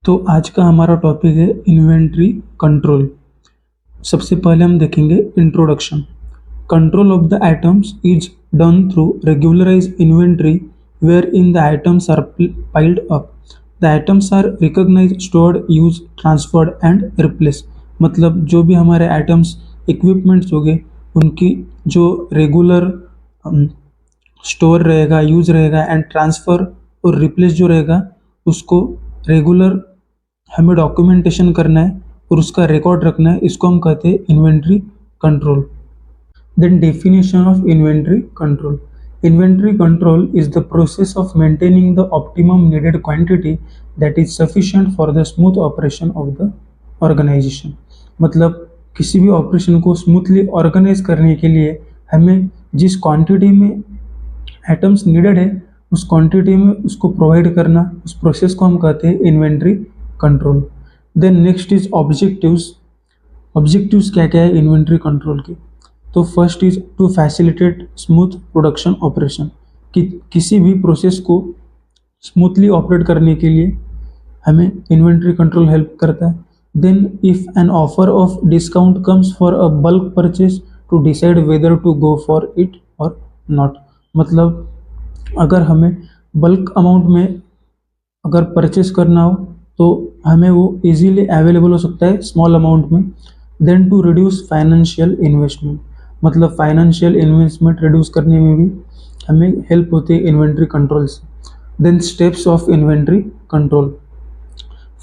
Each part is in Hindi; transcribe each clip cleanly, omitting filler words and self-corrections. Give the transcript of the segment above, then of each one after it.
तो आज का हमारा टॉपिक है इन्वेंट्री कंट्रोल। सबसे पहले हम देखेंगे introduction. Control of the items is done through regularise inventory where in the items are piled up. The items are recognise, stored, use, transferred and replace. मतलब जो भी हमारे आइटम्स इक्विपमेंट्स हो गए उनकी जो रेगुलर स्टोर रहेगा, यूज रहेगा एंड ट्रांसफ़र और रिप्लेस जो रहेगा उसको रेगुलर हमें डॉक्यूमेंटेशन करना है और उसका रिकॉर्ड रखना है। इसको हम कहते हैं inventory control. Then definition of inventory control. Inventory control is the process of maintaining the optimum needed quantity that is sufficient for the smooth operation of the organisation. मतलब किसी भी ऑपरेशन को स्मूथली ऑर्गेनाइज करने के लिए हमें जिस क्वांटिटी में आइटम्स नीडेड है उस क्वांटिटी में उसको प्रोवाइड करना, उस प्रोसेस को हम कहते हैं inventory control. Then next is objectives. Objectives क्या क्या है इन्वेंट्री कंट्रोल के? तो first is to facilitate smooth production operation, कि किसी भी प्रोसेस को स्मूथली ऑपरेट करने के लिए हमें इन्वेंट्री कंट्रोल हेल्प करता है। Then if an offer of discount comes for a bulk purchase to decide whether to go for it और नॉट। मतलब अगर हमें बल्क अमाउंट में अगर परचेस करना हो तो हमें वो इजीली अवेलेबल हो सकता है स्मॉल अमाउंट में। Then to reduce financial investment, मतलब फाइनेंशियल इन्वेस्टमेंट रिड्यूस करने में भी हमें हेल्प होती है इन्वेंट्री कंट्रोल से। Then steps of inventory control.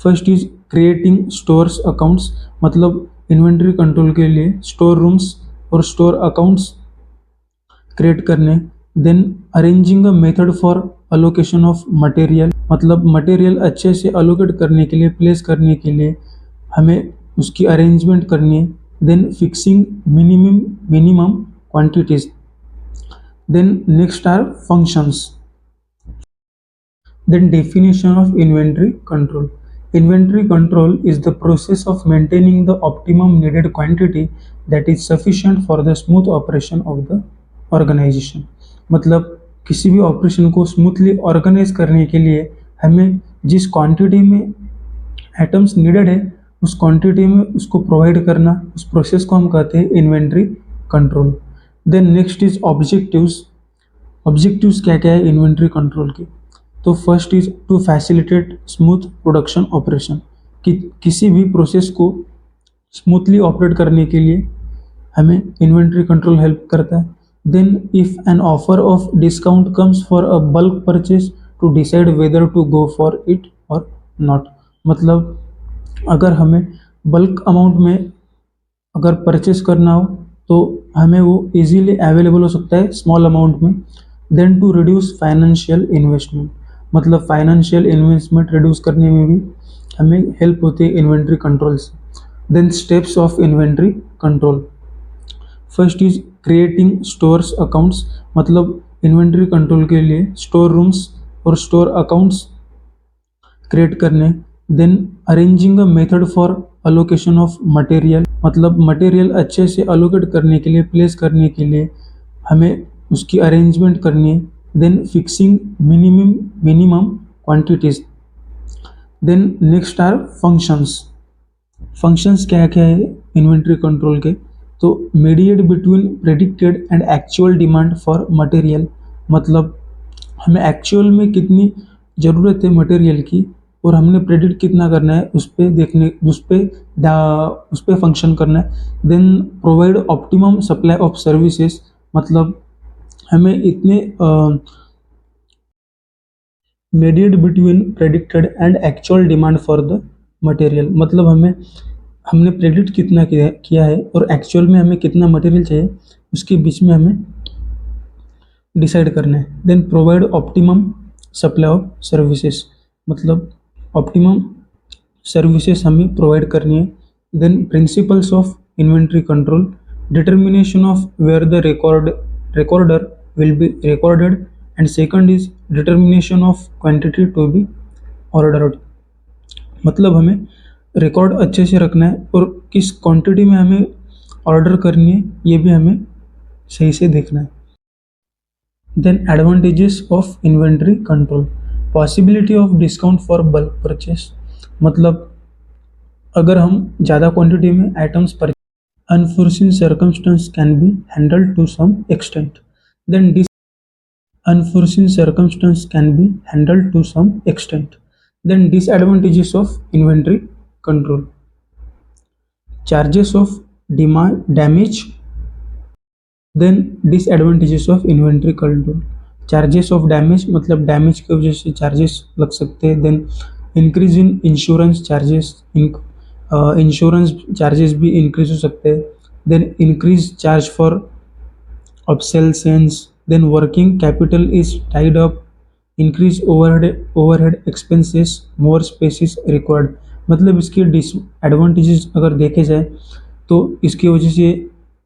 First is creating stores accounts, मतलब इन्वेंट्री कंट्रोल के लिए स्टोर रूम्स और स्टोर अकाउंट्स क्रिएट करने। Then arranging a method for allocation of material, मतलब मटेरियल अच्छे से अलोकेट करने के लिए, प्लेस करने के लिए हमें उसकी अरेंजमेंट करनी है। Then fixing minimum quantities. Then next are functions. Then definition of inventory control. Inventory control is the process of maintaining the optimum needed quantity that is sufficient for the smooth operation of the organization. मतलब किसी भी ऑपरेशन को स्मूथली ऑर्गेनाइज करने के लिए हमें जिस क्वांटिटी में आइटम्स नीडेड है उस क्वांटिटी में उसको प्रोवाइड करना, उस प्रोसेस को हम कहते हैं inventory control. Then next is objectives. Objectives क्या क्या है इन्वेंट्री कंट्रोल के? तो first is to facilitate smooth production operation, कि किसी भी प्रोसेस को स्मूथली ऑपरेट करने के लिए हमें इन्वेंट्री कंट्रोल हेल्प करता है। Then if an offer of discount comes for a bulk purchase to decide whether to go for it और नॉट। मतलब अगर हमें बल्क अमाउंट में अगर परचेस करना हो तो हमें वो इजीली अवेलेबल हो सकता है स्मॉल अमाउंट में। Then to reduce financial investment, मतलब फाइनेंशियल इन्वेस्टमेंट रिड्यूस करने में भी हमें हेल्प होती है इन्वेंट्री कंट्रोल से। Then steps of inventory control. First is creating stores accounts, मतलब इन्वेंट्री कंट्रोल के लिए स्टोर रूम्स और स्टोर अकाउंट्स क्रिएट करने। Then arranging a method for allocation of material, मतलब मटेरियल अच्छे से अलोकेट करने के लिए, प्लेस करने के लिए हमें उसकी अरेंजमेंट करनी है। Then fixing minimum quantities. Then next are functions. Functions क्या क्या है इन्वेंट्री कंट्रोल के? तो mediate between predicted and actual demand for material, मतलब हमें एक्चुअल में कितनी ज़रूरत है मटेरियल की और हमने प्रेडिक्ट कितना करना है उस पर फंक्शन करना है। Then provide optimum supply of services, मतलब हमें इतने mediate between predicted and actual demand for the material, मतलब हमने प्रेडिक्ट कितना किया है और एक्चुअल में हमें कितना मटेरियल चाहिए उसके बीच में हमें डिसाइड करना है। Then provide optimum supply of services, मतलब ऑप्टिमम सर्विसेज हमें प्रोवाइड करनी है। Then principles of inventory control. Determination of where the recorder will be recorded, and second is determination of quantity to be ordered, मतलब हमें रिकॉर्ड अच्छे से रखना है और किस क्वांटिटी में हमें ऑर्डर करनी है ये भी हमें सही से देखना है। Then advantages of inventory control. Possibility of discount for bulk purchase, मतलब अगर हम ज़्यादा क्वांटिटी में आइटम्स पर unforeseen circumstance can be handled to some extent then dis unforeseen circumstance can be handled to some extent. Then disadvantages of inventory control. Charges of damage. Then disadvantages of inventory control. Charges of damage मतलब डैमेज की वजह से चार्जेस लग सकते हैं. Then increase in insurance charges, insurance charges भी इंक्रीज हो सकते हैं. Then increase charge for obsolescence, then working capital is tied up, increase overhead expenses, more space is required. मतलब इसके डिसएडवांटेजेस अगर देखे जाए तो इसकी वजह से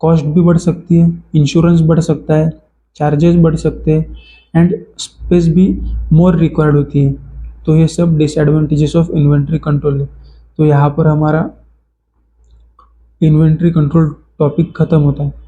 कॉस्ट भी बढ़ सकती है, इंश्योरेंस बढ़ सकता है, चार्जेस बढ़ सकते हैं एंड स्पेस भी मोर रिक्वायर्ड होती है. तो ये सब डिसएडवांटेजेस ऑफ इन्वेंट्री कंट्रोल है. तो यहाँ पर हमारा इन्वेंट्री कंट्रोल टॉपिक ख़त्म होता है.